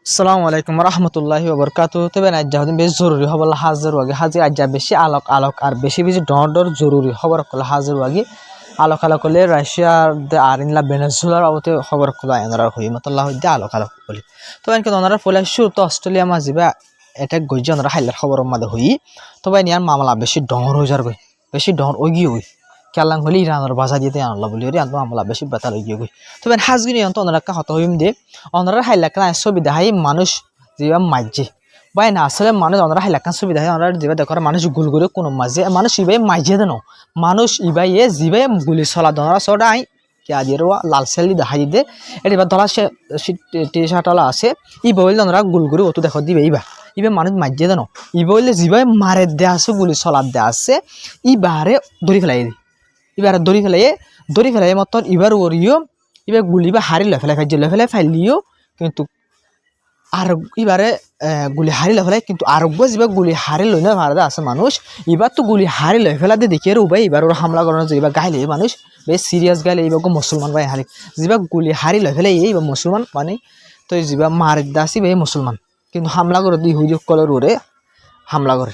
আসসালামু আলাইকুম রহমতুল্লাহি ওবরকাতু। তবে আজ্জা বেশ জরুরি খবর হাজির ওয়াগে হাজির আজ্জা বেশি আলোক আলোক আর বেশি বেশি ডর ডর জরুরি খবর কল হাজির ওয়াগে আলোক আলোক করলে রাশিয়ার আর ইনলা ভেনেজুয়েলার অবতে খবর কল আয়নার হই মতল্লাহ হইতে আলোক আলোক বলি তবে এনকে ওনারা ফলে শুরু তো অস্ট্রেলিয়া মাঝিবা এটা গজ্জি ওনারা হাইলার খবর মাঝে হই তবে নিয়ার মামলা বেশি ডর হয়ে যার গই বেশি ডর ওগি হই কেলাং হলি ইরানের বাজা দিতে আনলা বলি রে আনতো মামলা বেশি বেতার হয়ে গই তবে হাজগিনি অন্ত ওনারা হত হইম দে ওনারা হাইলাকা সুবিধা হাই মানুষ যেবা মাঝে বাই না আসলে মানুষ ওনারা হাইলাকা সুবিধা হাই ওনারা যেবা দেখো মানুষ গুল করে কোনো মাঝে মানুষ ইবাই মাঝে দেন মানুষ ইবাই জিবাই গুলি চলা ওনারা সদা আই কে আদির লাল সেলি দেখাই দে এবার দলা টি শার্টলা আছে ই বইলে ওনারা গুল করে অত দেখো দিবে ইবা মানুষ মাঝে দেন ই বইলে জিবাই মারে দেয়া আছে গুলি চলা দেয়া আছে ইবারে ধরি ফেলাই দি এবারে দড়ি ফেলাই মতন এবার ওরিও এবার গুলি বা হারি লে ফেলাই ফাইলিও কিন্তু আর এবারে গুলি হারি ফেলাই কিন্তু আরোগ্য যেবা গুলি হারি লই না ভারতে আছে মানুষ এবার তো গুলি হারি লে ফেলা দিয়ে দেখি আর উবাই এবার ওরা হামলা করানো যেবা গাইলে মানুষ বেশ সিরিয়াস গাইলে এইবার মুসলমান ভাই হারি যেবা গুলি হারি লে ফেলাই এইবার মুসলমান মানে তো যেবা মার দাসি ভাই মুসলমান কিন্তু হামলা করে দি হুজুক কলর ওরে হামলা করে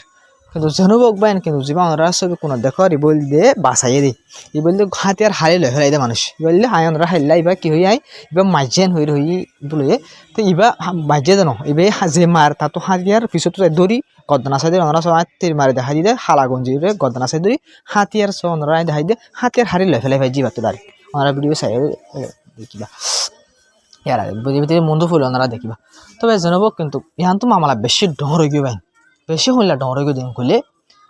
কিন্তু জনবক বাইন কিন্তু জীবা ওনারা সবই কোনো দেখো ই বল দিয়ে বাঁচাইয়ে দিই ই বল দিয়ে হাতে আর হারিয়ে লয় ফেলাই দে মানুষ বললে হাই ওনারা হাইলা ইবা কি হই আই ইবা মাইজেন হই রই বলে তো ইবা মাইজে জানো ইবে যে মার তা তো হাতিয়ার পিছত দড়ি গদনা সাইডে ওনারা সব তীর মারি দেখাই দিয়ে হালা গঞ্জি রে গদনা সাইড দড়ি হাতিয়ার সব ওনারা দেখাই দিয়ে হাতিয়ার হারিয়ে লয় ফেলাই ভাই জিবা তো দাঁড়ি ওনারা ভিডিও চাই দেখিবা ইয়ার বুঝিতে মন্দ ফুল ওনারা দেখিবা তবে জনবক কিন্তু ইহান তো মামলা বেশি ডর হয়ে গিয়ে বাইন বেশি হইলা ডর হয়ে দিন করলে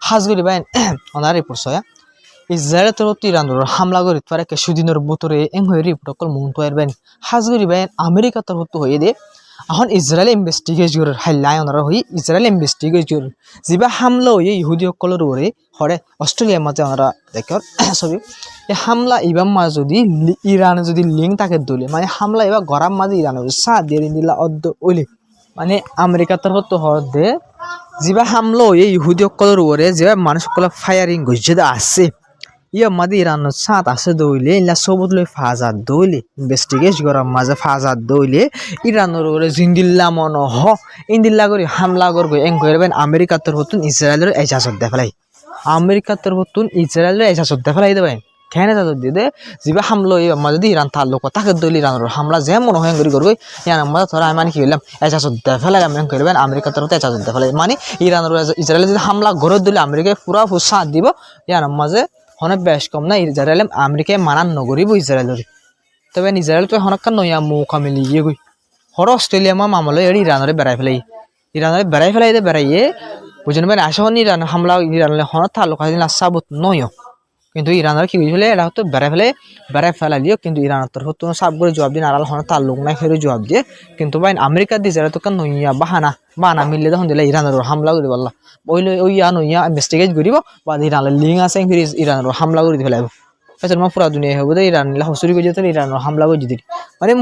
হাজগরি বাইন ওনার রিপোর্ট সয়া ইসরায়েলের তরফ ইরানের হামলা করে পারে কিছুদিনের ভিতরে এং হয়ে রিপোর্ট অকল মন তৈরি বাইন হাজগরি বাইন আমেরিকা তরফ হয়ে দে এখন ইসরায়েল ইনভেস্টিগেশন হাইলাই ওনারা হই ইসরায়েল ইনভেস্টিগেশন যা হামলা হয়ে ইহুদি সকলের ওরে হরে অস্ট্রেলিয়ার মাঝে ওনারা দেখর ছবি এই হামলা এবার মাঝে যদি ইরানে যদি লিঙ্ক থাকে দলে মানে হামলা এবার গরম মাঝে ইরানের সাথ দিয়ে দিলা অর্ধ ওইলে মানে আমেরিকার তরফ হতে যা হামলা হয়ে ইহুদি সকলের ওরে যে মানুষ সকল ফায়ারিং গজ্জে আছে ইয়ে মাদি ইরানের সাথ আছে দইলে ইলা সবুত লই ফাজাত দইলে ইনভেস্টিগেট করার মাঝে ফাজাত দইলে ইরানের ওরে জিন্দিল্লা মন হ ইন্দিল্লা করে হামলা করবে এং করবেন আমেরিকার তরফতুন ইসরায়েলের এজাজত দেখালাই আমেরিকার তরফতুন ইসরায়েলের এজাজত দেখালাই দেবেন কেন এজাজত দিয়ে দে যা হামলা এই মাঝে যদি ইরান তার লোক তাকে দইলে ইরানের হামলা যে মনে হয় করি করবে ইয়ার মাঝে ধরা আমি কি হইলাম এজাজত দেখালাই আমি করবেন আমেরিকার তরফ এজাজত দেখালাই মানে ইরানের ইসরায়েলের যদি হামলা গড়ে দিলে আমেরিকায় পুরা সাথ দিব ইয়ার মাঝে হনে বেশ কম না ইসরায়েল আমেরিকায় মানান নগরিব ইসরায়েলের তবে ইসরায়েল তো হনকা নয়া মৌকা মিলিয়ে গই হর অস্ট্রেলিয়া মামলা এর ইরানরে বেড়াই ফেলাই দে বেড়াইয়ে বুঝলেন ভাই আসা হন ইরান হামলা ইরানলে হন তালুক সাবুত নয় কিন্তু ইরানের কি বুঝলে এরা হতো বেড়াই ফেলালিও কিন্তু ইরানের তরফ তো সাব করে জবাব দিন আড়াল হন তালুক নাই ফেরে জবাব দিয়ে কিন্তু ভাই আমেরিকা দিয়ে যারা তোকে নইয়া বাহানা মিললে তখন দিলে ইরানের হামলা করে বললা ওইলে ওই নইয়া ইনভেস্টিগেট করিব বা ইরানের লিঙ্ক আছে ইরানের হামলা করে দিয়ে ফেলাইব এছাড়া মা পুরা দুনিয়া হবো ইরান হসুরি করে যেতে ইরানের হামলা করে দিদি মানে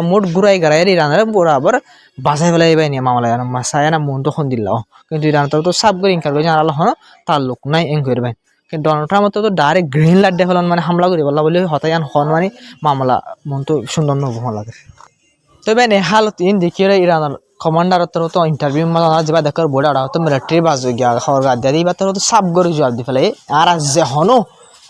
মোট ঘুরাই গাড়াই ইরানের বরাবর বাসাই ফেলাই বাই নিয়ে মামলা মাসায় না মন তখন দিল কিন্তু ইরান তো সাব করে ইনকার করে আড়াল হন তার লোক নাই এং করবে কিন্তু ডোনাল্ড ট্রাম্প তো ডাইরেক্ট গ্রিন লাইট দিয়ে ফেলান মানে হামলা করি বললা বলে হতায়ান হন মানে মামলা মন তো সুন্দর নব লাগে তবে হালত ইন দেখিয়ে ইরানের কমান্ডার তরফ তো ইন্টারভিউ যা দেখার বোর্ড ওরা হতো মিলিটারি বাজ গিয়া খবর গাদ দিয়ে এবার তো সাব করে জবাব দি ফেলাই আর যে হনো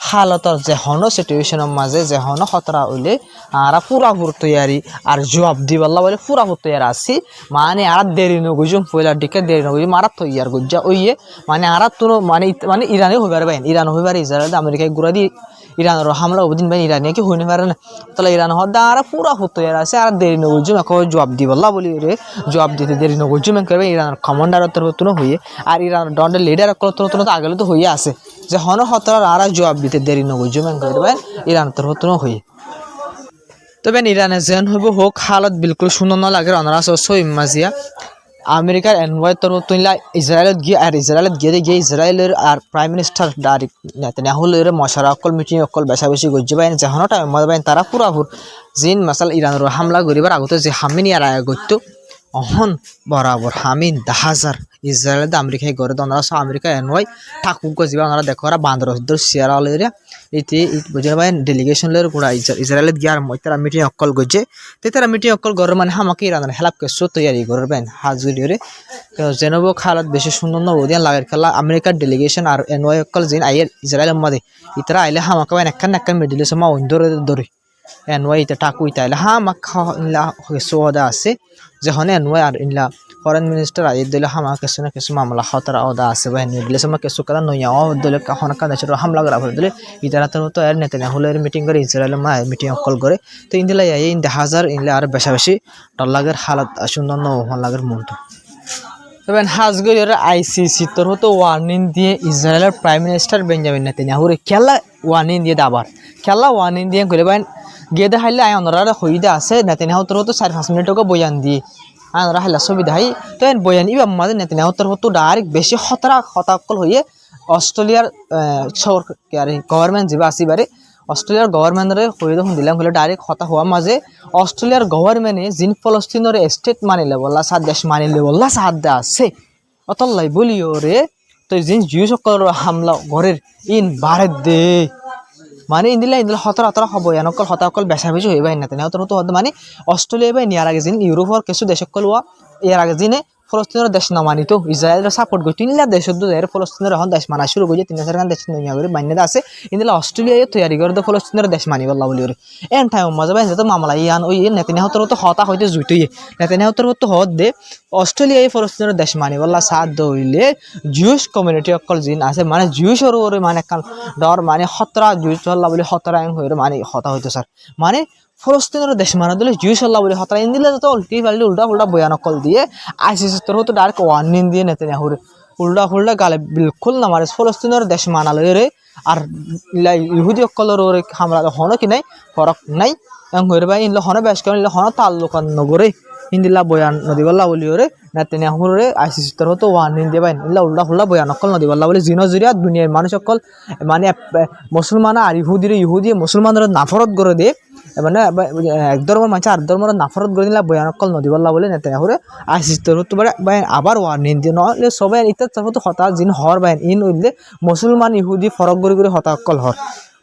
হালতর যে হনো সিচুয়েশনের মাঝে যে হনো খতরা হইলে আর পুরাপুর তৈয়ারি আর জবাব দি বললা বলে পুরাপুর তৈয়ার আসি মানে আর দেরি নগুজুম পয়লার দিকে দেরি নগুজুম আর তৈয়ার গুজা ওইয়ে মানে আর তুনো মানে ইরানে হইবার বাইন ইরান হইবার ইসরায়েল আমেরিকায় গুড়া দিয়ে ইরানের হামলা ওদিন বাইন ইরানিয়া কি হইতে পারে না তাহলে ইরান হদ্দা আর পুরাপুর তৈয়ার আছে আর দেরি নগুজুম এখন জবাব দি বললা বলি রে জবাব দিতে দেরি নগুজুম করবে ইরানের কমান্ডার তরফ হইয়ে আর ইরান ডন্ডের লিডার তরফ আগলে তো হইয়া আছে যে হন হতরার আর জবাব দিতে দেরি নগুজুমেন করবে ইরান তরফ হইয়ে তবে ইরানে যেন হইব হোক হালত বিলকুল সুন্দর না লাগে অনারা সইম মাজিয়া আমেরিকার এনওয়াই তরফ ইসরায়েলত গিয়ে আর ইসরায়েলত গিয়ে ইসরায়েলের আর প্রাইম মিনিস্টার নেতানিয়াহুর মশারা অকল মিটিং অকল বেশি গজ্জে বাইন যেহনো টাইম মজা বাইন তারা পুরাপুর জিন মাসাল ইরানের হামলা করিবার আগতে যে হামিনি আর আয় গত্য অহন বরাবর হামিন 10,000 ইসরায়েল আমেরিকায় গড়ে ওনারা সব আমেরিকা এনওয়াই ঠাকুর গজিবা ওনারা দেখো ওরা বান্দর সিয়ারা এরিয়া ইতি বুঝে ভাই ডেলিগেশন লের গুড়া ইসরায়েলত গিয়ার মই তারা মিটিং অকল গজে তে তারা মিটিং অকল গর মানে হামাকে ইরান হেলাপ কেসো তৈয়ারি করবেন হাজুরিরে জেনবো খালাত বেশি সুন্দর না ওদিয়ান লাগার খেলা আমেরিকার ডেলিগেশন আর এনওয়াই অকল জিন আইয়ের ইসরায়েলের মধ্যে ইতারা আইলে হামাকে ভাই একখান মিডিলে সমা অন্ধরে ধরে এনওয়াই ইতা টাকু ইতা আইলে হামাক কেসো ওদা আছে যখন এনওয়াই আর ইনলা ফরেন মিনিস্টার আইয়ে দিলে হামা কেসো না কেসো মামলা খতরা ওদা আছে ভাই মিডিলে সমা কেসো কাদা নয়া ও দিলে কখন কান দেশের হামলা করা করে দিলে ইতারা তো এর নেতানিয়াহুলের মিটিং করে ইসরায়েলের মা মিটিং অকল করে তো ইনদিলা আইয়ে ইন হাজার ইনলে আর বেশা বেশি ডলাগের হালাত সুন্দর ন লাগের মনটো তবে হাজগরির আইসিসি তোর হতো ওয়ার্নিং দিয়ে ইসরায়েলের প্রাইম মিনিস্টার বেঞ্জামিন নেতানিয়াহুরে খেলা ওয়ার্নিং দিয়ে দাবার খেলা ওয়ার্নিং দিয়ে গেলে বাইন গিয়ে দেখাইলে আই অনরা হইদা আছে নেতানিয়াহু তোর হতো 4-5 মিনিটকে বয়ান দিয়ে আই অনরা হাইলা সুবিধা হাই তো এন বয়ান ইবা মাঝে নেতানিয়াহু তোর হতো ডাইরেক্ট বেশি হতাকল হইয়ে অস্ট্রেলিয়ার সরকার গভর্নমেন্ট যাবা আসিবারে অস্ট্রেলিয়ার গভর্নমেন্টরে হয়ে যখন দিলাম হলে ডাইরেক্ট হতা হওয়া মাঝে অস্ট্রেলিয়ার গভর্নমেন্টে জিন ফলস্তিনের স্টেট মানিলে বললা সাত দেশ মানিলে বললা সাত দে আছে অতল্লাই বলিও রে তো জিন জিউ সকল হামলা ঘরের ইন বারে দে মানে ইন্দিলা হতরা হব এনকল হতাকল বেচা বেচি হইবা না তেনে তো মানে অস্ট্রেলিয়া বাই নিয়ার আগে জিন ইউরোপর কিছু দেশকল ওয়া এর আগে জিনে ফলস্তিনের দেশ না মানিত ইসরায়েলের সাপোর্ট করে 3 লাখ দেশ ফলস্তিনের এখন দেশ মানা শুরু করে 3,000 দেশ নিয়া করে মান্যতা আছে ইন্দিলা অস্ট্রেলিয়া তৈরি করে ফলস্তিনের দেশ মানি বললা বলি রে এন টাইম মজা বাই তো মামলা ইয়ান ওই নেতানিয়াহু তো হতা হইতে জুইতই নেতানিয়াহু তো হদ দে অস্ট্রেলিয়া ফলস্তিনের দেশ মানি বললা সাত দইলে জিউস কমিউনিটি অকল জিন আছে মানে জিউসর ওরে মানে কান ডর মানে হতরা জিউস বললা বলি হতরা হইরে মানে হতা হইতো স্যার মানে ফলস্তিনের দেশ মানা দিলে জিউসল্লাহ বলে হতরা ইন্দিলা তো উল্টা বয়ান কল দিয়ে আইসিসি তোর তো ডাইরেক্ট ওয়ার্নিং দিয়ে নেতানিয়াহুরে উল্টা গালে বিলকুল না মারে ফলস্তিনের দেশ মানালে রে আর ইহুদি অকলের ওরে হামলা হনো কি নাই ফরক নাই হইরে ভাই ইনলো হনো বেশ কেন হনো তাল্লুকান নগরে ইন্দিলা বয়ান নদী বল্লা বলি ওরে নেতানিয়াহুরে আইসিসি তোর তো ওয়ার্নিং দিয়ে ভাই ইল্লা উল্টা বয়ান অকল নদী বল্লা বলে জিনজুরিয়া দুনিয়ার মানুষ অকল মানে মুসলমান আর ইহুদি মুসলমানদের নাফরত করে দিয়ে মানে এক ধর্মের মানুষ আর ধর্মের নাফরত করে দিলা বয়ানকল নদী বল্লা বলে নেতানিয়াহুরে আইসিসি তোর তো আবার ওয়ার্নিং দিয়ে নহলে সবাই ইতার তো হতা জিন হর বাইন ইন উইলে মুসলমান ইহুদি ফরক করে হতাকল হর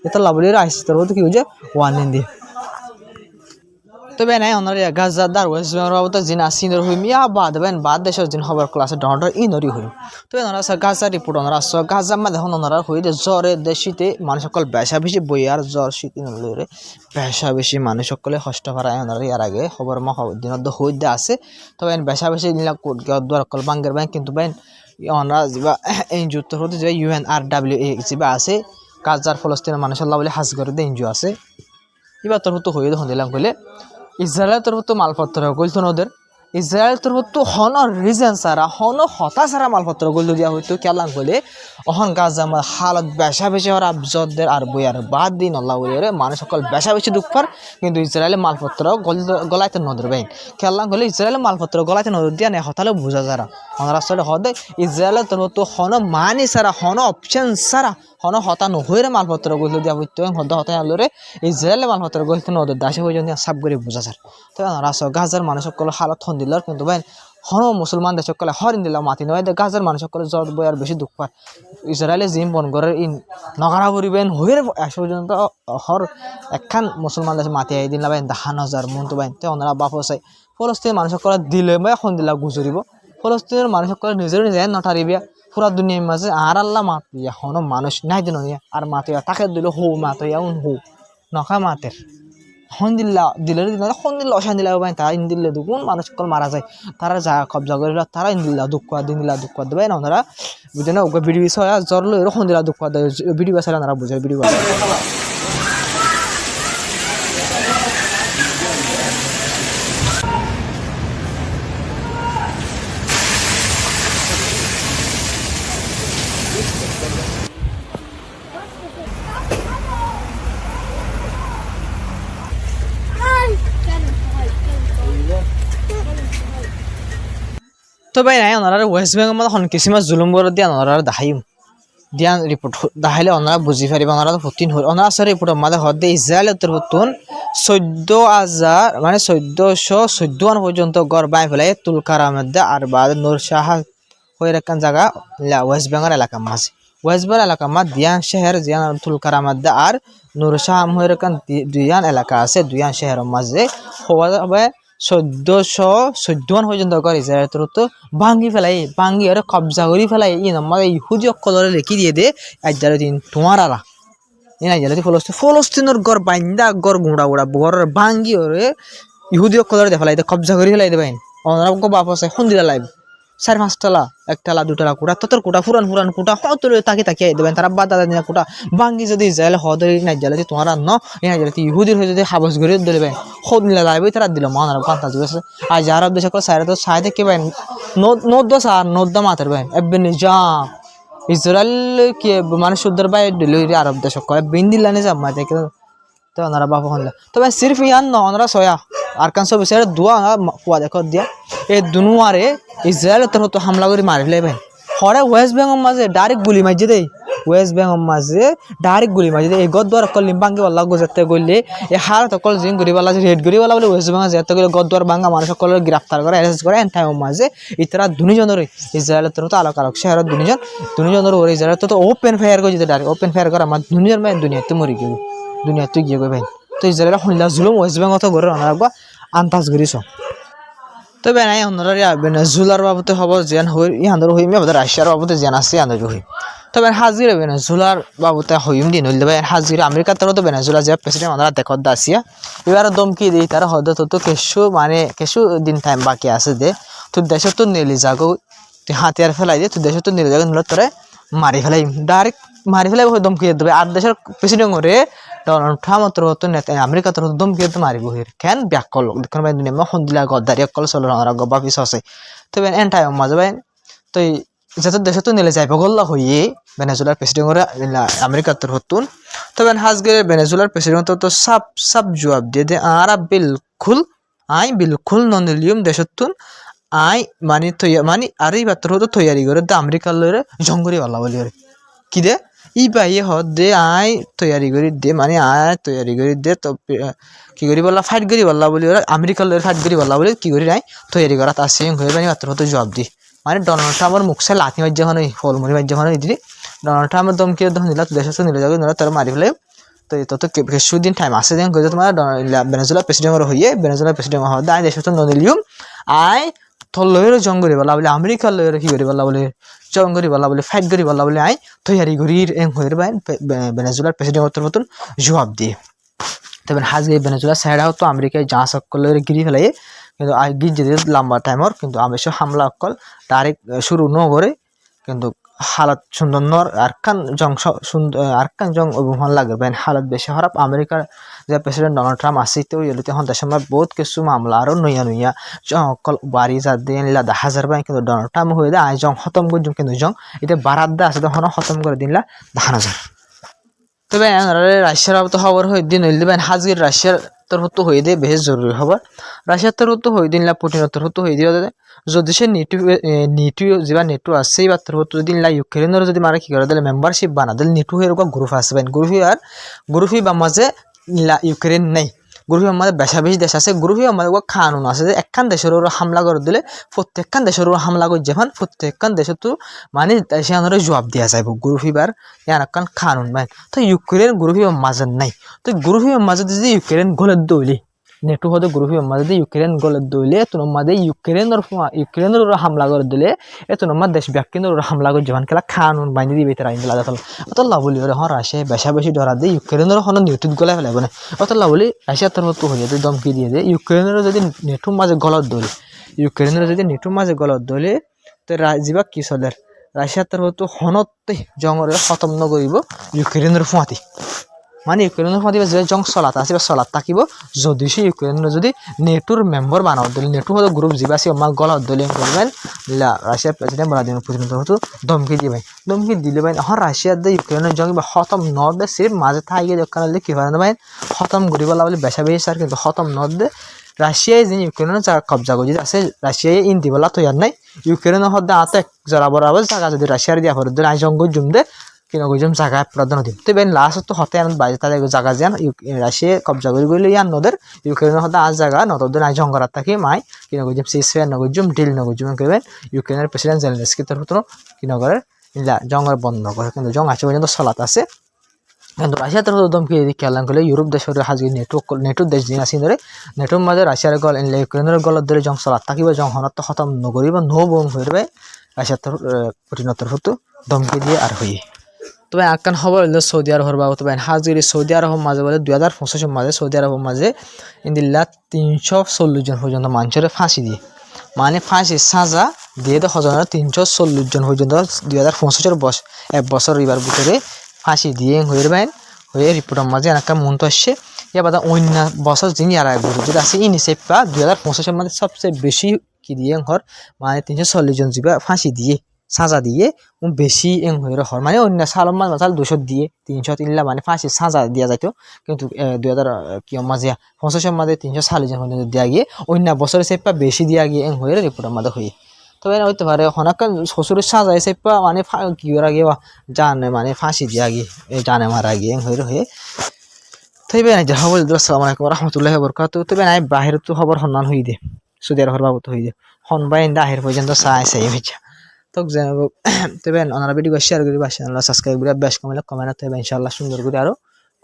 এটা লাভলি আইসিসি তোর তো কি হয়েছে ওয়ার্নিং দিয়ে তবে নাই অনারে গাজাদার ওয়েস্ট বেঙ্গল বাবদ জিন আসিনর হইম ইয়া বাদ দেশের জিন খবর ক্লাসে ডন্ডর ইনরি হইম তবে ওনারা গাজা রিপোর্ট ওনারা গাজা মা দেখুন ওনারা হই যে জ্বরে দেশিতে মানুষ সকল বেশা বেশি বই আর জ্বর শীত নলে বেশা বেশি মানুষ সকলে কষ্ট হারায় ওনারা ইয়ার আগে খবর মা দিনত হই দে আছে তবে বেশা বেশি নিলা কোট দুয়ার কল বাঙ্গের ব্যাংক কিন্তু বাইন ওনারা যা এই যুদ্ধ হতে যে UNRWA যা আছে গাজার ফলস্তিনের মানুষ আল্লাহ বলে হাজ করে দে এনজিও আছে এবার তোর তো হই দেখুন দিলাম কইলে ইসরায়েলের তরফ তো মালপত্র গলতো ওদের ইসরায়েল তরফ তো হন রিজন সারা হন হতা সারা মালপত্র গল দিয়া হইতো কেলাম বলে অহন গাজা হালত বেশা বেশি হওয়ার আবজদের আর বইয়ার বাদ দিন আল্লাহ বলে মানুষ সকল বেশা বেশি দুঃখ পার কিন্তু ইসরায়েলের মালপত্র গলাইতে নদর বাইন কেলাম বলে ইসরায়েলের মালপত্র গলাইতে নদর দিয়া নেই হতালে বোঝা যারা হন রাস্তাটা হদে ইসরায়েলের তরফ তো হন মানি সারা হন অপশন সারা হন হতা নহইরে মালপত্র গল দিয়া হইতো হতা আলোরে ইসরায়েলের মালপত্র গলতে নদর দাসে হয়ে যদি সাব করে বোঝা যার তো রাস্তা গাজার মানুষ সকল হালত হন দিল কিন্তু বাইন হন মুসলমান দেশ সকলে হরিন দিলা মাতি নয় গাজার মানুষ সকলে জ্বর বই আর বেশি দুঃখ পায় ইসরায়েলে জিম বনগরের ইন নগারা পরিবেন হইরে এস পর্যন্ত হর একখান মুসলমান দেশে মাতি আই দিন বাইন 10,000 মন তো বাইন তো ওনারা বাপ চাই ফলস্তিনের মানুষ সকলে দিলে বা এখন দিলা গুজরিব ফলস্তিনের মানুষ সকলে নিজের নিজে নটারিবিয়া পুরা দুনিয়ার মাঝে আর আল্লাহ মাতিয়া হন মানুষ নাই দিন আর মাতিয়া তাকে দিল হৌ মাতিয়া হৌ নখা মাতের হন দিল্লা দিলের দিন হন দিল্লা অশান দিলা ভাই তারা ইন দিল্লে দুগুণ মানুষ সকল মারা যায় তারা যা কবজা করে তারা ইন দিল্লা দুঃখ দিন দিল্লা দুঃখ দেবে না ওনারা বুঝে না ওকে ভিডিও বিষয় জ্বর লো এরকম দিল্লা দুঃখ দেয় ভিডিও বাসায় ওনারা বুঝে ভিডিও বাসায় তো ভাই নাই ওনারা ওয়েস্ট বেঙ্গল মধ্যে হন কিছু জুলুম করে দিয়ে ওনারা দাহাইম দিয়া রিপোর্ট দাহাইলে ওনারা বুঝি পারিব ওনারা ভর্তিন হল ওনারা আসলে রিপোর্টের মাঝে হদে ইসরায়েলের তরফতুন 14,000 মানে 1414 পর্যন্ত গড় বাই ফেলাই তুলকারার মধ্যে আর বাদ নূর শাহ হয়ে রাখান জায়গা ওয়েস্ট বেঙ্গল এলাকার মাঝে ওয়েস্টবেঙ্গল এলাকা মা দিয়ান শহর জিয়ান তুলকারা মধ্যে আর নুরশাহ আমহের কান দুইয়ান এলাকা আছে দুইয়ান শহরের মাঝে হওয়া হবে 1414 পর্যন্ত করে ইসরায়েলের তো ভাঙ্গি ফেলাই ভাঙ্গি আর কবজা করি ফেলাই মানে ইহুদি অকলরে লিখি দিয়ে দে আজ্জারে দিন তোমারা ইনা আজ্জারে ফলস্তিনের গড় বাইন্দা গড় গুঁড়া গুঁড়া গড়ের ভাঙ্গি ওরে ইহুদি অকলরে দে ফেলাই কবজা করি ফেলাই দেবেন ওনারা বাপ আছে খুন্দিরা লাইব 4-5 একতলা 2 কোটা ততর কোটা ফুরান কোটা হত তাকে তাকে দেবেন তারা বাদ দাদা দিনা কোটা ভাঙ্গি যদি ইসরায়েল হদরি না জ্বালে তোমারা ন ইনা জ্বালে ইহুদির হয়ে যদি হাবস করে দিলেবেন খোদ নিলে লাইব তারা দিল মানার কান্তা দিয়েছে আর যারা দেশ করে সাইরে তো সাইতে কে বেন নদ্দ সার নদ্দ মাতার বেন এবনে নিজাম ইসরায়েল কে মানে সুন্দর বাই দিল আরব দেশ করে বিন্দিলা নিজাম মাতে তো ওনারা বাপ হনলা তবে সির্ফ ইয়ান ন ওনারা সয়া আর কান সব সেরা দুয়া কুয়া দেখো দিয়া এই দুনুয়ারে ইসরায়েল তোর তো হামলা করে মারি ফেলাইবেন হরে ওয়েস্ট বেঙ্গল মাঝে ডাইরেক্ট গুলি মারছে দেই ওয়েস্ট বেঙ্গল মাঝে ডাইরেক্ট গুলি মারছে এই গদ্দার কল লিম্বাঙ্গি বল্লা গজাতে গইলে এই হার তকল জিং গরিবালা রেড গরিবালা বলে ওয়েস্ট বেঙ্গল যেতে গেলে গদ্দার বাঙ্গা মানুষ সকল গ্রেফতার করে অ্যারেস্ট করে এন টাইম মাঝে ইতরা দুনিজনের ইসরায়েলের তোর তো আলোক আলোক শহরের দুনিজনের ওরে ইসরায়েল তো ওপেন ফায়ার করে যেতে ডাইরেক্ট ওপেন ফায়ার করে আমার দুনিয়ার মানে দুনিয়াতে মরি গেল দুনিয়াতে গিয়ে গই ভাই তো ইসরায়েল হল্লা জুলুম ওয়েস্ট বেঙ্গল তো ঘরে রাখবা আন্তাজ করিস তবে নাই অন্যরা ভেনেজুলার বাবদে হব যেন হই ইহান্দর হইম আমাদের রাশিয়ার বাবদে যেন আছে আন্দর হই তবে হাজির ভেনেজুলার বাবদে হইম দিন হইল তবে হাজির আমেরিকার তরফ তো ভেনেজুলা যে প্রেসিডেন্ট আমরা দেখত দাসিয়া এবার দমকি দিই তারা হদ তো কিছু দিন টাইম বাকি আছে দে তোর দেশে তো নেলি যাগো তুই হাতিয়ার ফেলাই দে তোর দেশে তো নেলি যাগো নিল তোরে মারি ফেলাই ডাইরেক্ট মারি ফেলাই দমকি দেবে আর দেশের প্রেসিডেন্ট করে ডোনাল্ড ট্রাম্প তো নেতা আমেরিকা তো দমকি মারিব হির কেন ব্যাকল দেখুন ভাই দুনিয়া হন্দিলা গদ্দারি অকল চলো ওরা গবা পিছ আছে তবে এন টাইম মাঝে ভাই তো যত দেশে তো নিলে যাইব গল্লা হইয়ে ভেনেজুলার প্রেসিডেন্ট করে আমেরিকা তোর হতুন তবে হাজগে ভেনেজুলার প্রেসিডেন্ট তো সব জবাব দিয়ে দে আর বিলকুল ননিলিয়ম দেশতুন আই মানে মানে আর এই বাত্র হতো তৈয়ারি করে দে আমেরিকার লরে জঙ্গরি বাল্লা বলি কি দে ই বাইয়ে হত দে আই তৈয়ারি করি দে মানে আয় তৈয়ারি করি দে তো কি করি বললা ফাইট করি বললা বলি ওরা আমেরিকার লরে ফাইট করি বললা বলি কি করি নাই তৈয়ারি করা তার সেম হয়ে পানি মাত্র হতো জবাব দি মানে ডোনাল্ড ট্রাম্পের মুখে লাথি মাজ্য হন ফলমুড়ি মাজ্য হন দিদি ডোনাল্ড ট্রাম্পের দমকি দিলা দেশ নিলে যাবে নোরা তারা মারি ফেলে তো তত কিছুদিন টাইম আছে যেন গজে তোমার ভেনেজুলা প্রেসিডেন্ট হইয়ে ভেনেজুলা প্রেসিডেন্ট হওয়া আই দেশ তো নদিলিউম আই থল লয়ের জং করি বলা বলে আমেরিকার লয়ের কি করি বলা বলে জং করি বলা বলে ফাইট করি বলা বলে আই তৈয়ারি করির এং হয়ে বাইন ভেনেজুলার প্রেসিডেন্ট মতন জবাব দিয়ে তবে হাজগে ভেনেজুলা সাইডাও তো আমেরিকায় যা সকল গিরি ফেলাই কিন্তু গিয়ে যেতে লম্বা টাইমর কিন্তু অবশ্য হামলা অকল ডাইরেক্ট শুরু ন করে কিন্তু হালত সুন্দর নর আরকান জং সুন্দর আরকান জং অভিমান লাগে বেন হালত বেশি খারাপ আমেরিকার যে প্রেসিডেন্ট ডোনাল্ড ট্রাম্প আছে তো এলিতে হন সময় বহুত কিছু মামলা আরো নইয়া জং অকল বাড়ি যা দিয়ে নিলা 10,000 বাই কিন্তু ডোনাল্ড ট্রাম্প হয়ে দেয় আই জং খতম করে কিন্তু জং এটা বারাত দা আছে তখন খতম করে দিনলা 10,000 তবে রাশিয়ার তো খবর হয়ে দিন হইল দেবেন হাজির রাশিয়ার তরফ তো হয়ে দিয়ে বেশ জরুরি খবর রাশিয়ার তরফ তো হয়ে দিন পুটিনের তরফ তো হয়ে দিয়ে যদি সে নিটু যা নেটো আছে বা তরফ যদি ইউক্রেনের যদি মারা কি করে দিলে মেম্বারশিপ বানা দিলে নিটু এরকম গ্রুপ আসবেন গ্রুপি বা মাঝে ইউক্রেন নেই গ্রুপি আমাদের বেশা বেশি দেশ আছে গ্রুপি আমাদের কানুন আছে যে একখান দেশের ওরা হামলা করে দিলে প্রত্যেকখান দেশের ওরা হামলা করে যখন প্রত্যেকখান দেশে তো মানে সে জবাব দেওয়া যাইব গ্রুপিবার ইয়ার একখান কানুন মানে তো ইউক্রেন গ্রুপি মাঝে নাই তো গ্রুপি মাঝে যদি ইউক্রেন গলের দৌলি নেটো হতে গ্রুপি মাঝে ইউক্রেন গলের দৌলে তোমার মাঝে ইউক্রেনের ওরা হামলা করে দিলে এ তোমার দেশ ব্যক্তির ওরা হামলা করে যখন খেলা কানুন বাইনে দিবে তারা আইন লাগা অত লাভলি ওরা হন রাশিয়া বেশা বেশি ডরা দিয়ে ইউক্রেনের হন নিউটুত গলা ফেলাব না অত লাভলি রাশিয়ার তরফ তো হয়ে যায় দমকি দিয়ে দেয় ইউক্রেনের যদি নেটোর মাঝে গলত দৌলে ইউক্রেনের যদি নেটোর মাঝে গলত দৌলে তো যিবা কি চলে রাশিয়ার তরফ তো হনতে জঙ্গলে খতম নকরিব ইউক্রেনের ফুঁয়াতি মানে ইউক্রেনের ফাঁদি যে জং চলাত আছে বা চলাত থাকিব যদি সে ইউক্রেনের যদি নেটোর মেম্বার বানাও দিলে নেটো হতো গ্রুপ যিবা আছে আমার গলাত দলে করবেন রাশিয়ার প্রেসিডেন্ট ভ্লাদিমির পুতিন তো ধমকি দিবে ধমকি দিলে ভাই এখন রাশিয়ার দিয়ে ইউক্রেনের জং বা খতম নদ দে সির্ফ মাঝে থাকিয়ে দোকান হলে কি হয় না ভাই খতম করিবলা বলে বেশা বেশি আর কিন্তু খতম নদ দে রাশিয়ায় যে ইউক্রেনের জায়গা কবজা করে আছে রাশিয়ায় ইন দিবলা তৈয়ার নাই ইউক্রেনের হদ্দে আতে জরা বরাবর জায়গা যদি রাশিয়ার দিয়া ভরে দিলে আই জঙ্গ জুম দে কিনা গইজম জায়গা প্রদান দিম তো বেন লাস্ট তো হতে আনন্দ বাইরে তাদের জায়গা যেন রাশিয়া কবজা করে গইলে ইয়ান নদের ইউক্রেনের হতে আজ জায়গা নতদের আই জঙ্গরাত থাকি মাই কিনা গইজম সিসফেয়ার নগইজম ডিল নগইজম কইবেন ইউক্রেনের প্রেসিডেন্ট জেলেনস্কি তরফ কিনা করে ইলা জঙ্গল বন্ধ করে কিন্তু জং আছে পর্যন্ত চলাত আছে কিন্তু রাশিয়া তো দমকি খেলাম করলে ইউরোপ দেশের হাজি নেটওয়ার্ক দেশ দিন আসি ধরে নেটওয়ার্ক মাঝে রাশিয়ার গল ইউক্রেনের গলত ধরে জং চলাত থাকিব জং হনত খতম নগরী বা নো বম হয়ে রাশিয়ার তোর পুটিনতর হতো ধমকি দিয়ে আর হই তবে আকান খবর হলো সৌদি আরবের বা তবে হাজিরি সৌদি আরবের মাঝে বলে 2025 মাঝে সৌদি আরবের মাঝে ইন্দিল্লা 340 জন পর্যন্ত মানুষের ফাঁসি দিয়ে মানে ফাঁসি সাজা দিয়ে তো হজনের 340 জন পর্যন্ত 2025 এক বছর এবার ভিতরে ফাঁসি দিয়ে হয়ে বাইন হয়ে রিপোর্টের মাঝে একটা মন্ত আসছে এবার অন্য বছর যিনি আর এক বছর যদি আছে ইনিসেফা 2025 মাঝে সবচেয়ে বেশি কি দিয়ে হর মানে 340 জন জীবা ফাঁসি দিয়ে সাজা দিয়ে বেশি হয়ে হর মানে অন্য সালম মাঝাল 200 দিয়ে 303 মানে ফাঁসি সাজা দিয়া যাইতো কিন্তু 2025 মাঝে 340 জন পর্যন্ত দিয়া গিয়ে অন্য বছরের সেপা বেশি দিয়া গিয়ে হয়ে রিপোর্টের মাঝে হয়ে তবে হইতে পারে হনাকা শ্বশুরের সাজায় সেপা মানে কি গিয়ে জানে মানে ফাঁসি দিয়া গিয়ে জানে মারা গিয়ে হয়ে তবে নাই যাহা বলে আসসালামু আলাইকুম রহমতুল্লাহি ওয়া বারাকাতুহু তবে নাই বাহির তো খবর হন্নান হই দে সৌদি আরবের বাবদ হই দে হন বাই দাহির পর্যন্ত চাই হইছে তো জানাব তবে ওনারা ভিডিও শেয়ার করি বা চ্যানেল সাবস্ক্রাইব করে বেশ কমেন্ট তবে ইনশাআল্লাহ সুন্দর করে আরো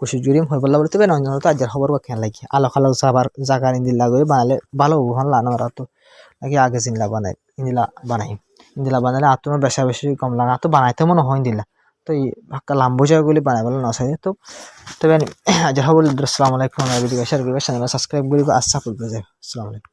খুশি জুরিম হই বললা বলতে তবে অন্য তো আজের খবর বা খেয়াল লাগি আলো খালো সাবার জাগার ইন্দিলা করে বানালে ভালো হন লানো আর তো নাকি আগে জিনলা বানাই ইন্দিলা বানালে আতো বেশা বেশি কম লাগা তো বানাইতে মনে হয় ইন্দিলা তো এই ভাক্কা লাম্বো জায়গাগুলি বানাই বলে না চাই তো তবে আজের খবর আসসালামু আলাইকুম ভিডিও শেয়ার করবে চ্যানেল সাবস্ক্রাইব করবে আশা করবে আসসালামু আলাইকুম